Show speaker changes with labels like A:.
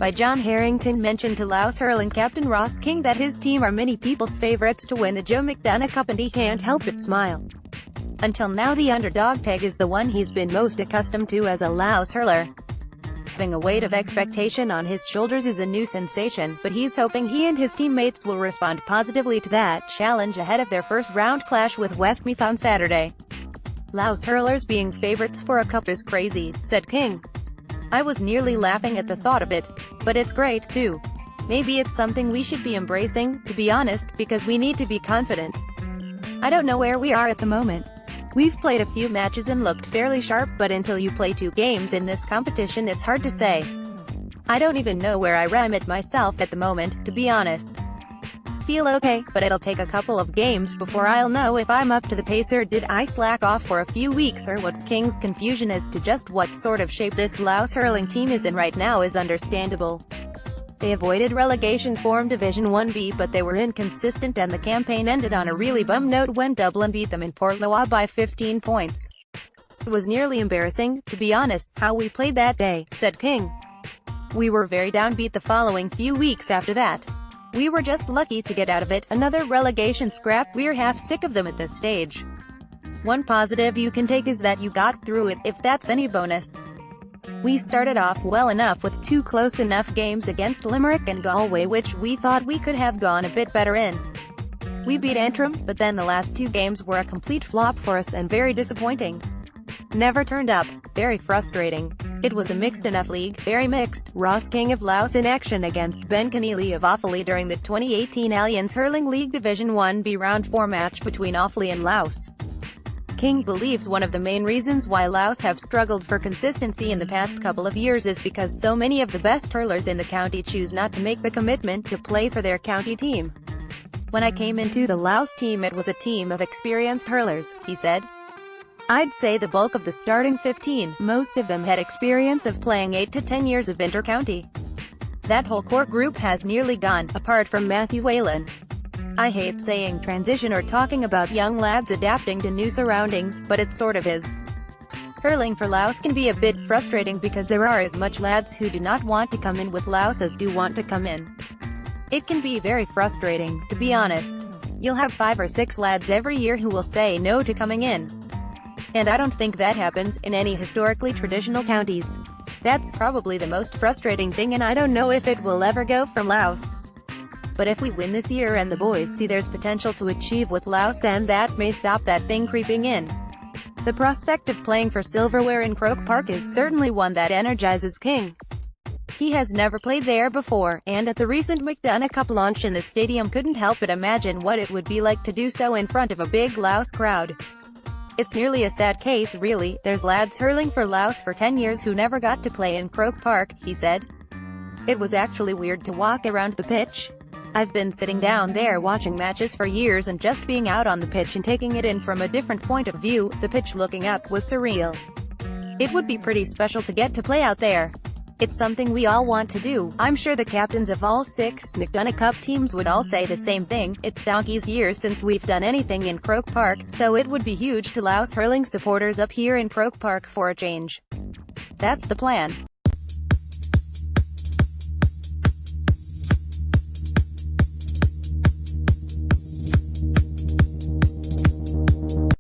A: by John Harrington Mention to Laos hurling captain Ross King that his team are many people's favourites to win the Joe McDonagh Cup and he can't help but smile. Until now the underdog tag is the one he's been most accustomed to as a Laos hurler. Having a weight of expectation on his shoulders is a new sensation, but he's hoping he and his teammates will respond positively to that challenge ahead of their first round clash with Westmeath on Saturday. Laos hurlers being favourites for a cup is crazy, said King. I was nearly laughing at the thought of it. But it's great, too. Maybe it's something we should be embracing, to be honest, because we need to be confident. I don't know where we are at the moment. We've played a few matches and looked fairly sharp, but until you play 2 games in this competition it's hard to say. I don't even know where I am at myself at the moment, to be honest. Feel okay, but it'll take a couple of games before I'll know if I'm up to the pace or did I slack off for a few weeks or what. King's confusion as to just what sort of shape this Laos hurling team is in right now is understandable. They avoided relegation from Division 1B, but they were inconsistent and the campaign ended on a really bum note when Dublin beat them in Port Laois by 15 points. It was nearly embarrassing, to be honest, how we played that day, said King. We were very downbeat the following few weeks after that. We were just lucky to get out of it, another relegation scrap. We're half sick of them at this stage. One positive you can take is that you got through it, if that's any bonus. We started off well enough with 2 close enough games against Limerick and Galway which we thought we could have gone a bit better in. We beat Antrim, but then the last 2 games were a complete flop for us and very disappointing. Never turned up. Very frustrating. It was a mixed enough league, very mixed. Ross King of Laos in action against Ben Keneally of Offaly during the 2018 Alliance Hurling League Division 1B Round 4 match between Offaly and Laos. King believes one of the main reasons why Laos have struggled for consistency in the past couple of years is because so many of the best hurlers in the county choose not to make the commitment to play for their county team. When I came into the Laos team it was a team of experienced hurlers, he said. I'd say the bulk of the starting 15, most of them had experience of playing 8 to 10 years of inter-county. That whole core group has nearly gone, apart from Matthew Whalen. I hate saying transition or talking about young lads adapting to new surroundings, but it sort of is. Hurling for Laos can be a bit frustrating because there are as much lads who do not want to come in with Laos as do want to come in. It can be very frustrating, to be honest. You'll have 5 or 6 lads every year who will say no to coming in. And I don't think that happens in any historically traditional counties. That's probably the most frustrating thing and I don't know if it will ever go from Laos. But if we win this year and the boys see there's potential to achieve with Laos then that may stop that thing creeping in. The prospect of playing for silverware in Croke Park is certainly one that energizes King. He has never played there before, and at the recent McDonagh Cup launch in the stadium couldn't help but imagine what it would be like to do so in front of a big Laos crowd. It's nearly a sad case, really. There's lads hurling for Laos for 10 years who never got to play in Croke Park, he said. It was actually weird to walk around the pitch. I've been sitting down there watching matches for years and just being out on the pitch and taking it in from a different point of view, the pitch looking up, was surreal. It would be pretty special to get to play out there. It's something we all want to do. I'm sure the captains of all 6 McDonagh Cup teams would all say the same thing. It's donkey's years since we've done anything in Croke Park, so it would be huge to Laos hurling supporters up here in Croke Park for a change. That's the plan.